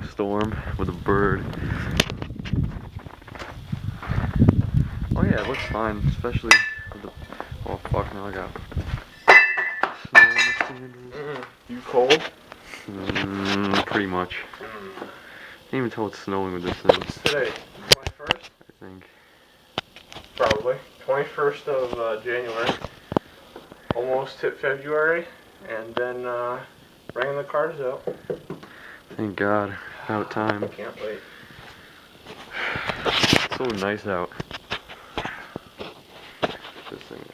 storm with a bird. Oh yeah, it looks fine, especially with the. Oh fuck, now I got snow on the sandals. You cold? Pretty much. Can't even tell it's snowing with this thing. What's today? 21st? I think. Probably. 21st of January. Almost hit February. And then bringing the cars out. Thank God. About time. Can't wait. It's so nice out. This thing.